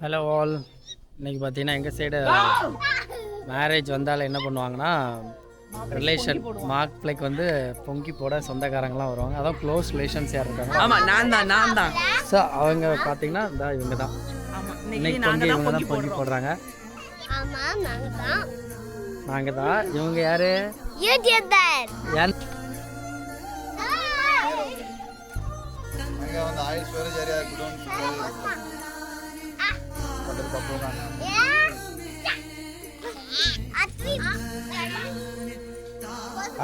Hello all. இன்றைக்கி பார்த்தீங்கன்னா எங்கள் சைடு மேரேஜ் வந்தால் என்ன பண்ணுவாங்கன்னா ரிலேஷன் மார்க் பிள்ளைக்கு வந்து பொங்கி போட சொந்தக்காரங்களாம் வருவாங்க. அதான் க்ளோஸ் ரிலேஷன்ஸ் யார் இருக்காங்க. ஆமாம், நான் தான். ஸோ அவங்க பார்த்தீங்கன்னா இந்த இவங்க தான் இன்னைக்கு பொங்கி இவங்க தான் பொங்கி போடுறாங்க. நாங்கள் தான். இவங்க யாரு?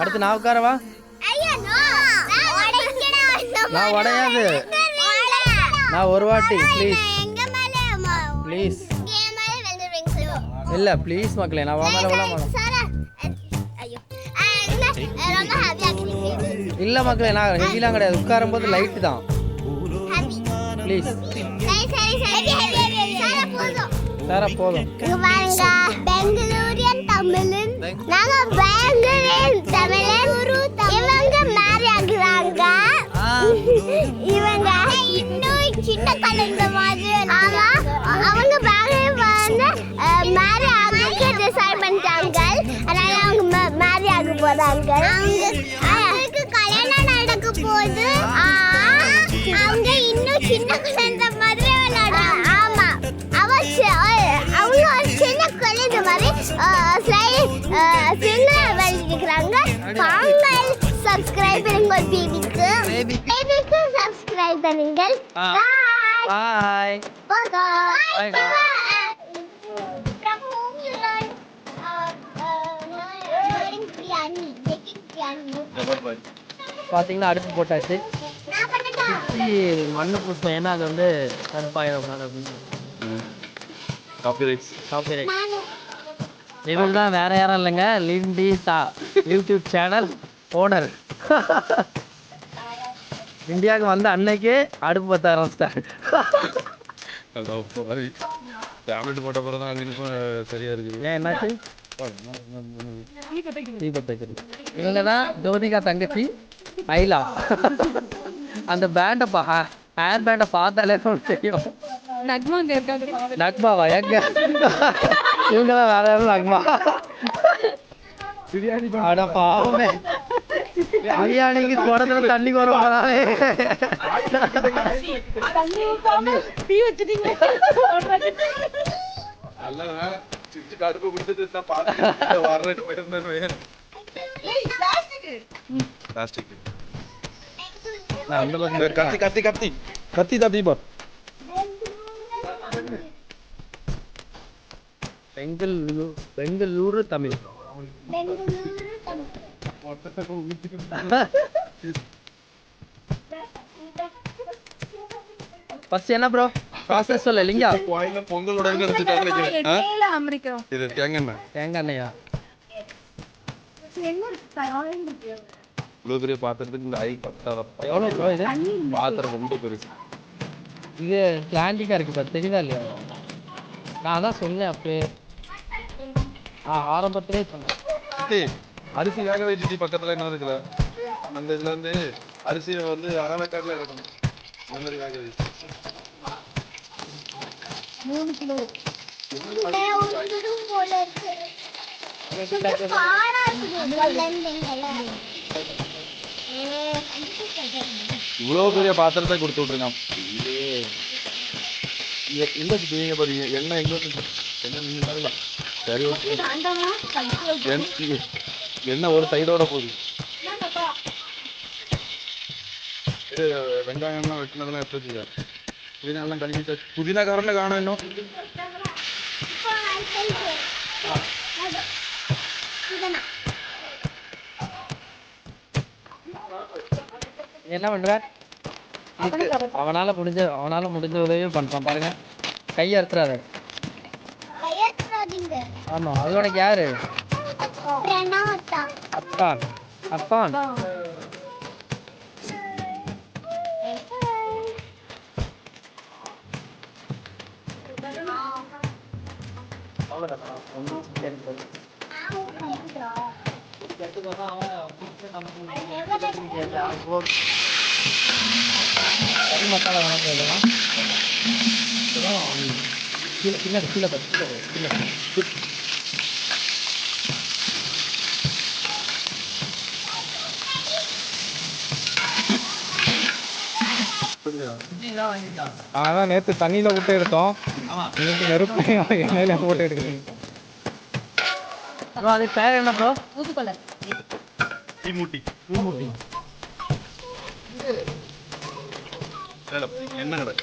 அடுத்து நான் உட்காரவா? நான் உடையாது. நான் ஒரு வாட்டி ப்ளீஸ் ப்ளீஸ் இல்லை ப்ளீஸ் மக்களே, நான் உன் மேலே விட மாட்டேன். இல்லை மக்களே, நான் ஹெவிலாம் கிடையாது. உட்காரும் போது லைட்டு தான். ப்ளீஸ் சாரா போதும். பெங்களூரியன் தமிழன், நாங்க பெங்களூரியன் தமிழன். இவங்க மேரி ஆகுறாங்க. இவங்க இன்னும் சின்ன குழந்தை மாதிரி. ஆமா, அவங்க வந்து மேரி ஆகுறதுக்கு டிசைட் பண்ணிட்டாங்க. அதனால அவங்க மேரி ஆக போறாங்க. அவங்களுக்கு கல்யாணம் நடக்க போகுது. அவங்க இன்னும் சின்ன குழந்தை மாதிரி விளையாடுறாங்க. ஆமா, அவங்க ஒரு சின்ன குழந்தை மாதிரி சிங்கிளா விளையாடிக்கிறாங்க. பாங்கள் சப்ஸ்கிரைப் பண்ணுங்க. பேபிக்கு சப்ஸ்கிரைப் பண்ணுங்க. பாய் பாய். பார்த்தீங்கன்னா அடுப்பு போட்டாச்சு. மண்ணு பூசம், ஏன்னா அது வந்து கருப்பாயிரம். இவள் தான் வேற யாரும் இல்லைங்க, லிண்டி தா யூடியூப் சேனல் ஓனர். இந்தியாவுக்கு வந்த அன்னைக்கு அடுப்பு பற்ற ஆரம்பிச்சிட்டாங்க. டேப்லெட் போட்ட பிறகு தான் சரியா இருக்குது. ஏன் என்னாச்சு? இவங்க தான் ஜோதிகா தங்கச்சி ஐலா. அந்த பேண்டை ஹேர் பேண்டை பார்த்தாலே தெரியும். நக்மாவா? எங்க இவங்க தான் வேற யாரும் நக்மா. அட பாவமே, பிரியாணிக்கு குடத்துல தண்ணி குறவாவே. கத்தி தப்பி போ. பெங்களூரு தமிழ். ஃபர்ஸ்ட் என்ன ப்ரோ ப்ராசஸ் சொல்ல இல்லைங்க. பொங்கலோட இது தேங்காய் எண்ணெயா? இவ்வளோ பெரிய பாத்திரத்துக்கு இந்த ஐ எவ்வளோ ப்ரோ இது? பாத்திரம் ரொம்ப பெருசு. இது பிளாண்டிக்காக இருக்குது பாரு, தெரியுதா இல்லையா? நான் தான் சொன்னேன் அப்பயே, ஆரம்பத்திலே சொன்னேன். அரிசி வேக வச்சு பக்கத்தில் என்ன இருக்குல்ல, அந்த இதுல இருந்து அரிசியை வந்து அரைவேக்காட்டில் இருக்கணும். அந்த மாதிரி வேக வச்சு 3 கிலோ. இவ்வளோ பெரிய பாத்திரத்தை கொடுத்து விட்ருங்க. எங்க நீங்க பாருங்க, எண்ணெய் எங்க என்ன நீங்க பாருங்க. சரி, எண்ணெய் ஒரு சைடோட போகுது. வெங்காயம்லாம் வெட்டினதெல்லாம் எடுத்து வச்சுக்க. புதினாலாம் கழுவி புதினாக்காரன்னு காணும். இன்னும் என்ன பண்ற? அவனால முடிஞ்ச உதவியே பண்றான் பாருங்க. கையை அறுத்துறாரு. ஆமா, அது உனக்கு யாரு? அப்பான். அப்பான் மசாலா கீழே பாரு, கீழே. அதான் நேற்று தண்ணியில் விட்டு எடுத்தோம். இன்னைக்கு நெருப்பையும் எண்ணெயில போட்டு எடுக்கிறீங்க. அது பேர் என்ன ப்ரோ? தீமூட்டி சேலம் என்ன கடை?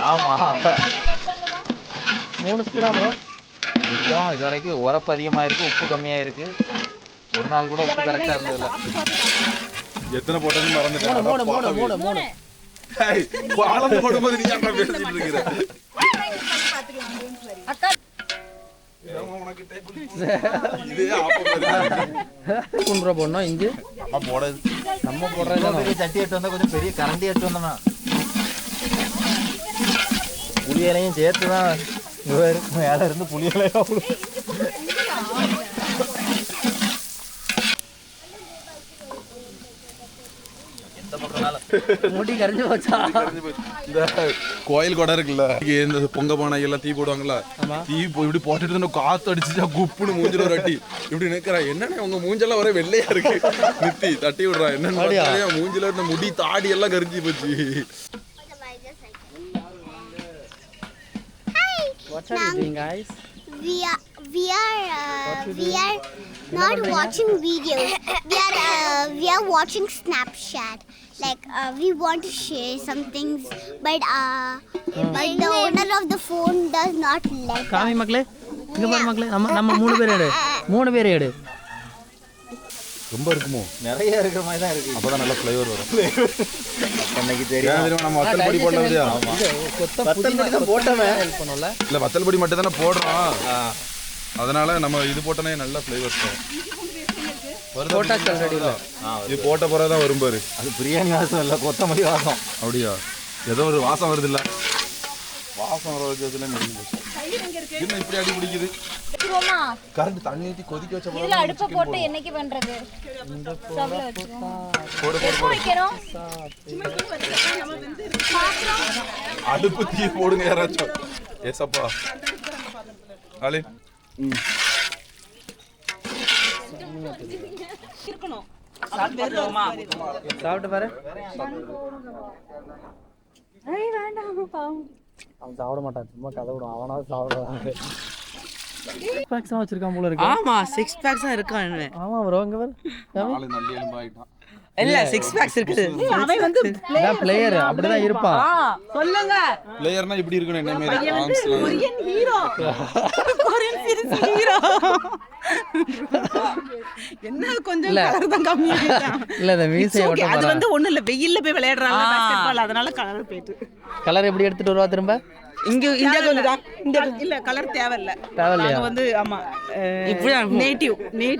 ஆமாம், 3 ஸ்பூனா ப்ரோ? இதுதான் இது வரைக்கும் உரப்பு அதிகமாக இருக்குது, உப்பு கம்மியாக இருக்குது. ஒரு நாள் கூட உப்பு கரெக்டாக இருந்ததில்ல. எத்தனை போட்டதுன்னு மறந்துட்டேன். மூணு பாலம் போடும்போது நீ என்ன பேசிட்டு இருக்கிற? இதே ஸ்பூன் ப்ரோ போடணும். இஞ்சி போடாது. நம்ம போடுறது பெரிய சட்டி எடுத்து வந்தால் கொஞ்சம் பெரிய கரண்டி எடுத்து வந்தோம்னா புளி இலையும் சேர்த்து தான் மேலே இருந்து புளி இலையும் முடி கரைஞ்சு போச்சா? இந்த கோயில் கொடை இருக்குல்ல, இந்த பொங்க பானை எல்லாம் தீ போடுவாங்கல்ல, ஆமா. தீ இப்படி போட்டுட்டு இருந்தா காத்து அடிச்சுச்சா குப்புன்னு மூஞ்சில ஒரு அட்டி இப்படி நிக்கிறா. என்னன்னா உங்க மூஞ்செல்லாம் ஒரே வெள்ளையா இருக்கு. நித்தி தட்டி விடுறா. என்னன்னு மூஞ்சில இருந்த முடி தாடி எல்லாம் கரிஞ்சு போச்சு. What are you doing, guys? We are not watching videos. We are watching Snapchat. Like we want to share some things, but the owner of the phone does not let. காமி மக்களே, இங்க பாரு மக்களே, நம்ம 3 பேர் எடு. 3 பேர் எடு. ரொம்ப இருக்குமோ? நிறைய இருக்கிற மாதிரி தான் இருக்குது. அப்பதான் நல்ல ஃப்ளேவர் வரும். இன்னைக்கு தெரியும். நம்ம வத்தல் பொடி போடலையா? போட்டோமே ஹெல்ப் பண்ணல. இல்ல வத்தல் பொடி மட்டும் தானே போடுறோம். அதனால நம்ம இது போட்டனே நல்ல ஃப்ளேவர்ஸ் போட்டா ஆல்ரெடி இல்ல. இது போட்ட பிறகுதான் வரும் பாரு. அது பிரியாணி வாசம் இல்லை, கொத்தமல்லி வாசம். அப்படியா? ஏதோ ஒரு வாசம் வருது இல்ல? வாசம் வர வச்சதுல என்ன இப்படி அடி பிடிக்குது? கரண்ட் தண்ணி ஊத்தி கொதிக்க வச்ச இதுல அடுப்ப போட்டு என்னைக்கு பண்றது? ஸ்டவ்ல வச்சுக்கோங்க. போடு எப்போ வைக்கணும்? அடுப்பு தீ போடுங்க யாராச்சும். ஏசப்பா ஆளே. இருக்கணும். சாப்பிட்டு பாரு. ஐய் வேண்டாம் பாவம். அவன் சாப்பிட மாட்டான், சும்மா கதை விடும். அவனாவது சாப்பிடுவான். 6 packs வச்சிருக்கான் போல இருக்கு. ஆமா 6 packs இருக்கான். ஆமா ப்ரோ, இங்க பாரு. ஆளு நல்ல எலும்பு ஆயிட்டான். இல்ல 6 packs இருக்குது. அவன் வந்து பிளேயர் அப்படிதான் இருப்பான். சொல்லுங்க. பிளேயர்னா இப்படி இருக்கணும். என்ன மாதிரி ஆர்ம்ஸ்ல Korean hero. Korean series hero. என்ன கொஞ்சம் கலர் தான் கம்மியா இருக்கான். இல்ல இந்த மீசையை ஓகே, அது மட்டும் வந்து ஒண்ணு இல்ல, வெயில்ல போய் விளையாடுறாங்க பாஸ்கெட்பால், அதனால கலர் போயிட்டு. கலர் எப்படி எடுத்துட்டு வருவா திரும்ப? இங்க இந்தியாக்கு வந்துதான். இல்ல கலர் தேவையில்ல. தேவையில்லையா? நாங்க வந்து ஆமா இப்படி நேட்டிவ்